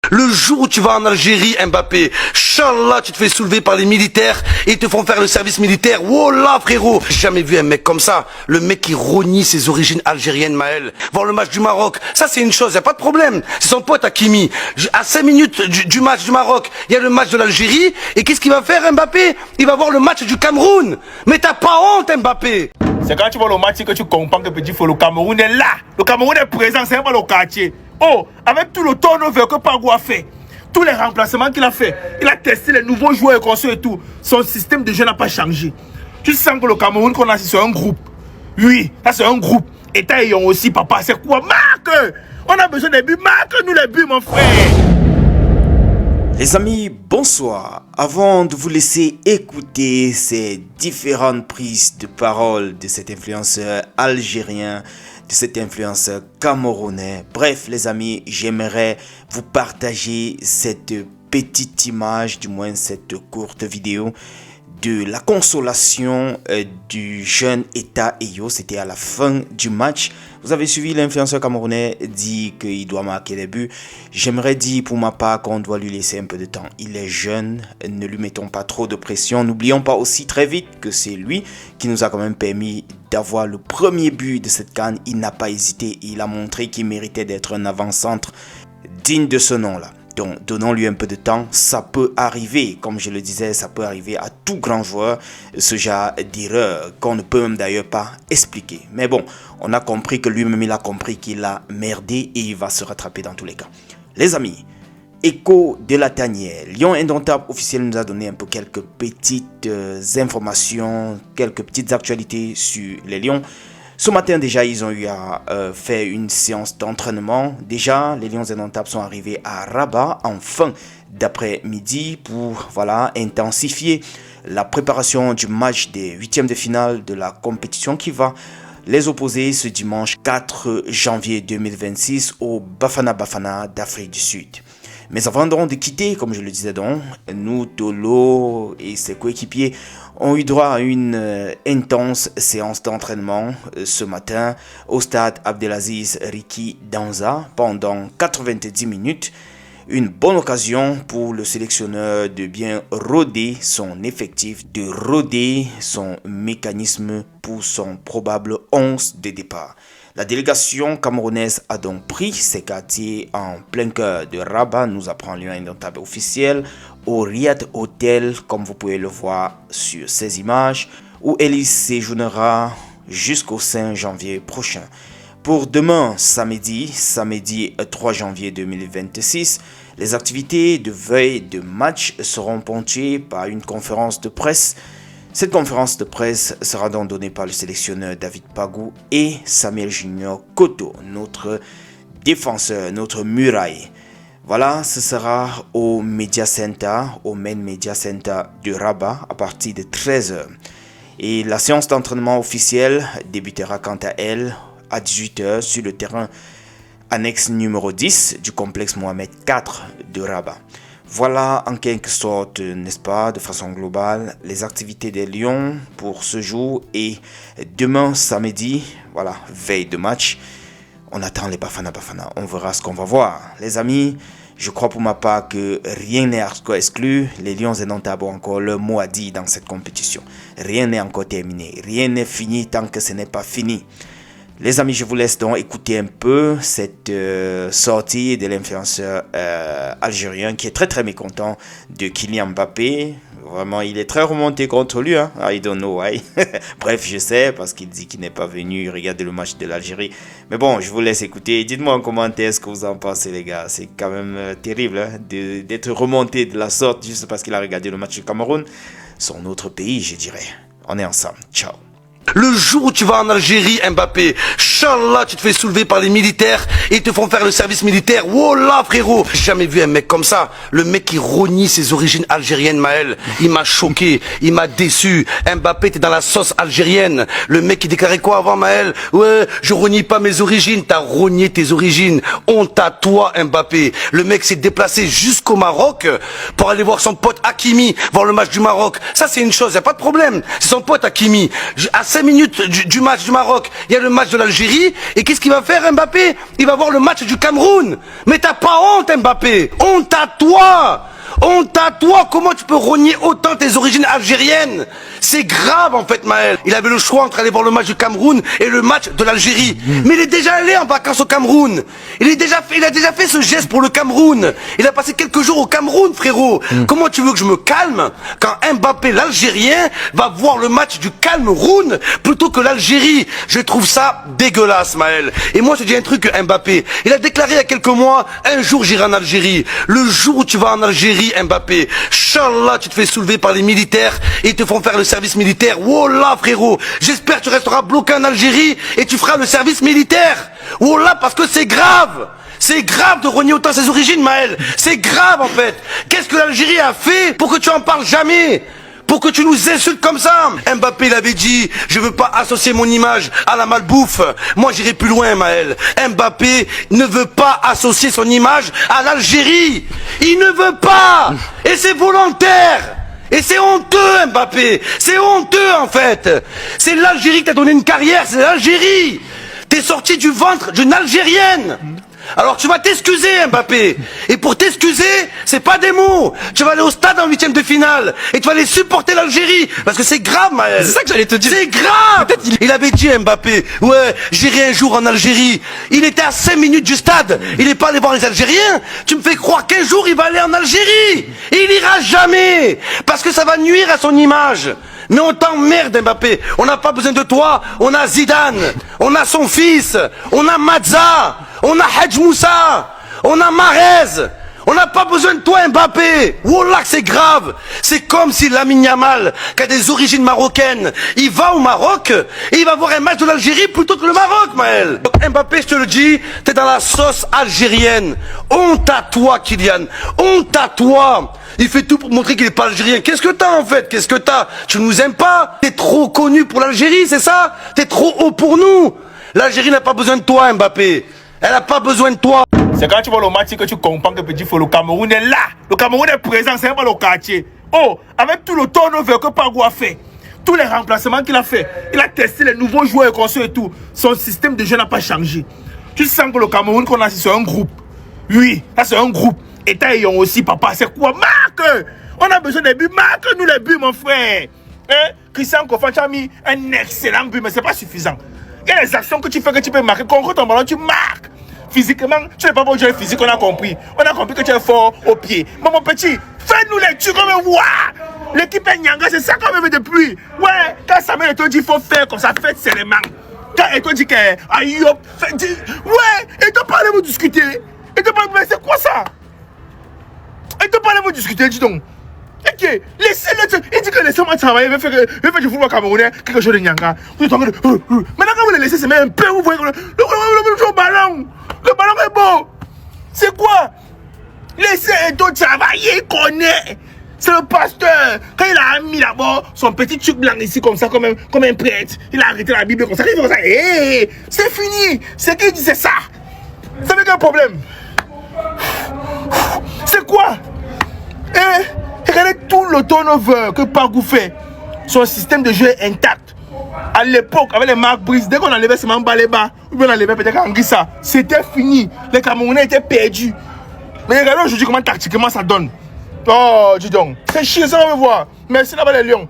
Le jour où tu vas en Algérie, Mbappé, Inch'Allah, tu te fais soulever par les militaires et ils te font faire le service militaire. Wallah, frérot. J'ai jamais vu un mec comme ça. Le mec qui renie ses origines algériennes, Maël. Voir le match du Maroc, ça c'est une chose, y a pas de problème. C'est son pote Hakimi. À 5 minutes du match du Maroc, il y a le match de l'Algérie. Et qu'est-ce qu'il va faire, Mbappé? Il va voir le match du Cameroun. Mais t'as pas honte, Mbappé. C'est quand tu vois le match que tu comprends que petit faut le Cameroun est là. Le Cameroun est présent, c'est pas le quartier. Oh, avec tout le turnover que Pagou a fait, tous les remplacements qu'il a fait, il a testé les nouveaux joueurs et conçus et tout. Son système de jeu n'a pas changé. Tu sens que le Cameroun qu'on a, c'est un groupe. Oui, ça c'est un groupe. Et Taillon aussi, papa, c'est quoi? Marque! On a besoin des buts, marque-nous les buts, mon frère! Les amis, bonsoir. Avant de vous laisser écouter ces différentes prises de parole de cet influenceur algérien, de cet influenceur camerounais, bref les amis, j'aimerais vous partager cette petite image, du moins cette courte vidéo de la consolation du jeune Eta Eyo. C'était à la fin du match. Vous avez suivi, l'influenceur camerounais dit qu'il doit marquer des buts. J'aimerais dire pour ma part qu'on doit lui laisser un peu de temps. Il est jeune, ne lui mettons pas trop de pression. N'oublions pas aussi très vite que c'est lui qui nous a quand même permis d'avoir le premier but de cette CAN. Il n'a pas hésité, il a montré qu'il méritait d'être un avant-centre digne de ce nom-là. Donc, donnons-lui un peu de temps, ça peut arriver, comme je le disais, ça peut arriver à tout grand joueur, ce genre d'erreur qu'on ne peut même d'ailleurs pas expliquer. Mais bon, on a compris que lui-même, il a compris qu'il a merdé et il va se rattraper dans tous les cas. Les amis, Écho de la Tanière, Lion Indomptable officiel nous a donné un peu quelques petites informations, quelques petites actualités sur les Lions. Ce matin déjà, ils ont eu à faire une séance d'entraînement. Déjà, les Lions Indomptables sont arrivés à Rabat en fin d'après-midi pour intensifier la préparation du match des huitièmes de finale de la compétition qui va les opposer ce dimanche 4 janvier 2026 au Bafana Bafana d'Afrique du Sud. Mais avant donc de quitter, comme je le disais donc, nous, Tolo et ses coéquipiers ont eu droit à une intense séance d'entraînement ce matin au stade Abdelaziz Riki Danza pendant 90 minutes. Une bonne occasion pour le sélectionneur de bien roder son effectif, de roder son mécanisme pour son probable 11 de départ. La délégation camerounaise a donc pris ses quartiers en plein cœur de Rabat, nous apprend Lion Indomptable officiel, au Riyad Hotel, comme vous pouvez le voir sur ces images, où elle y séjournera jusqu'au 5 janvier prochain. Pour demain, samedi 3 janvier 2026, les activités de veille de match seront ponctuées par une conférence de presse. Cette conférence de presse sera donc donnée par le sélectionneur David Pagou et Samuel Junior Koto, notre défenseur, notre muraille. Voilà, ce sera au Media Center, au Main Media Center de Rabat à partir de 13h. Et la séance d'entraînement officielle débutera quant à elle à 18h sur le terrain annexe numéro 10 du complexe Mohamed IV de Rabat. Voilà en quelque sorte, n'est-ce pas, de façon globale, les activités des Lions pour ce jour et demain samedi, veille de match. On attend les Bafana Bafana, on verra ce qu'on va voir. Les amis, je crois pour ma part que rien n'est encore exclu. Les Lions Indomptables ont encore leur mot à dire dans cette compétition. Rien n'est encore terminé, rien n'est fini tant que ce n'est pas fini. Les amis, je vous laisse donc écouter un peu cette sortie de l'influenceur algérien qui est très très mécontent de Kylian Mbappé. Vraiment, il est très remonté contre lui. I don't know why. Bref, je sais parce qu'il dit qu'il n'est pas venu regarder le match de l'Algérie. Mais bon, je vous laisse écouter. Dites-moi en commentaire ce que vous en pensez, les gars. C'est quand même terrible d'être remonté de la sorte juste parce qu'il a regardé le match du Cameroun. Son autre pays, je dirais. On est ensemble. Ciao. Le jour où tu vas en Algérie, Mbappé, Inch'Allah, tu te fais soulever par les militaires et ils te font faire le service militaire. Wallah, frérot. J'ai jamais vu un mec comme ça. Le mec qui renie ses origines algériennes, Maël. Il m'a choqué. Il m'a déçu. Mbappé, t'es dans la sauce algérienne. Le mec qui déclarait quoi avant, Maël? Ouais, je renie pas mes origines. T'as renié tes origines. Honte à toi, Mbappé. Le mec s'est déplacé jusqu'au Maroc pour aller voir son pote Hakimi, voir le match du Maroc. Ça, c'est une chose. Y a pas de problème. C'est son pote Hakimi. À 5 minutes du match du Maroc, il y a le match de l'Algérie. Algérie. Et qu'est-ce qu'il va faire Mbappé? Il va voir le match du Cameroun. Mais t'as pas honte Mbappé? Honte à toi! Honte à toi! Comment tu peux rogner autant tes origines algériennes? C'est grave en fait Maël. Il avait le choix entre aller voir le match du Cameroun et le match de l'Algérie. Mais il est déjà allé en vacances au Cameroun. Il a déjà fait ce geste pour le Cameroun. Il a passé quelques jours au Cameroun frérot. Comment tu veux que je me calme quand Mbappé l'Algérien va voir le match du Cameroun plutôt que l'Algérie? Je trouve ça dégueulasse Maël. Et moi je te dis un truc Mbappé. Il a déclaré il y a quelques mois, un jour j'irai en Algérie. Le jour où tu vas en Algérie Mbappé, Inch'Allah tu te fais soulever par les militaires et ils te font faire le service militaire. Wallah frérot, j'espère que tu resteras bloqué en Algérie et tu feras le service militaire. Wallah parce que c'est grave. C'est grave de renier autant ses origines Maël. C'est grave en fait. Qu'est-ce que l'Algérie a fait pour que tu en parles jamais? Pour que tu nous insultes comme ça? Mbappé l'avait dit, je veux pas associer mon image à la malbouffe. Moi j'irai plus loin Maël. Mbappé ne veut pas associer son image à l'Algérie. Il ne veut pas. Et c'est volontaire. Et c'est honteux Mbappé. C'est honteux en fait. C'est l'Algérie qui t'a donné une carrière, c'est l'Algérie. T'es sorti du ventre d'une Algérienne. Alors tu vas t'excuser Mbappé. Et pour t'excuser, c'est pas des mots. Tu vas aller au stade en 8e de finale et tu vas aller supporter l'Algérie. Parce que c'est grave Maël. C'est ça que j'allais te dire. C'est grave. Il avait dit Mbappé, ouais, j'irai un jour en Algérie. Il était à 5 minutes du stade. Il n'est pas allé voir les Algériens. Tu me fais croire qu'un jour il va aller en Algérie. Il ira jamais. Parce que ça va nuire à son image. Mais on t'emmerde Mbappé. On n'a pas besoin de toi. On a Zidane. On a son fils. On a Mazza. On a Hadj Moussa. On a Mahrez. On n'a pas besoin de toi Mbappé. Wallah c'est grave. C'est comme si Lamine Yamal, qui a des origines marocaines, il va au Maroc et il va voir un match de l'Algérie plutôt que le Maroc Maël. Donc Mbappé je te le dis, t'es dans la sauce algérienne. Honte à toi Kylian. Honte à toi. Il fait tout pour montrer qu'il n'est pas algérien. Qu'est-ce que t'as en fait? Qu'est-ce que t'as? Tu nous aimes pas? T'es trop connu pour l'Algérie, c'est ça? T'es trop haut pour nous. L'Algérie n'a pas besoin de toi Mbappé. Elle n'a pas besoin de toi. C'est quand tu vois le match que tu comprends que petit faut le Cameroun est là. Le Cameroun est présent, c'est pas le quartier. Oh, avec tout le turnover que Pagou a fait, tous les remplacements qu'il a fait, il a testé les nouveaux joueurs et conçus et tout. Son système de jeu n'a pas changé. Tu sens que le Cameroun qu'on a, c'est un groupe. Oui, ça c'est un groupe. Et t'as aussi, papa, c'est quoi? Marque! On a besoin des buts. Marque-nous les buts, mon frère. Hein? Christian Kofa, tu as mis un excellent but, mais c'est pas suffisant. Il y a des actions que tu fais que tu peux marquer. Contre ton ballon, tu marques. Physiquement, tu n'es pas bon joueur physique, on a compris. On a compris que tu es fort au pied. Mais mon petit, fais-nous les tuer comme voir. L'équipe est Nyanga, c'est ça qu'on veut depuis. Ouais, quand Samuel te dit qu'il faut faire comme ça, faites seulement. Quand il te dit que aïe, ouais, et te parler, vous discuter. Et te parler, mais c'est quoi ça? Et te parler, vous discuter, dis donc. Ok, laissez-le. Il dit que laissez-moi travailler, je vais faire du football camerounais, quelque chose de Nyanga. Maintenant, quand vous le laissez, c'est même un peu, vous voyez le ballon. Le ballon est beau. C'est quoi? Laissez Eto travailler, il connaît. C'est le pasteur. Quand il a mis d'abord son petit truc blanc ici, comme ça, comme un prêtre, il a arrêté la Bible comme ça. Il fait comme ça. Hey, c'est fini. C'est qui dit c'est ça? Ça fait quel problème? C'est quoi? Regardez tout le turnover que Pagou fait. Son système de jeu est intact. À l'époque, avec les Marc Brice, dès qu'on enlevait seulement Baléba, ou bien on enlevait peut-être Anguissa, c'était fini. Les Camerounais étaient perdus. Mais regardez aujourd'hui comment tactiquement ça donne. Oh, dis donc. C'est chiant, ça on va voir. Merci là-bas les Lions.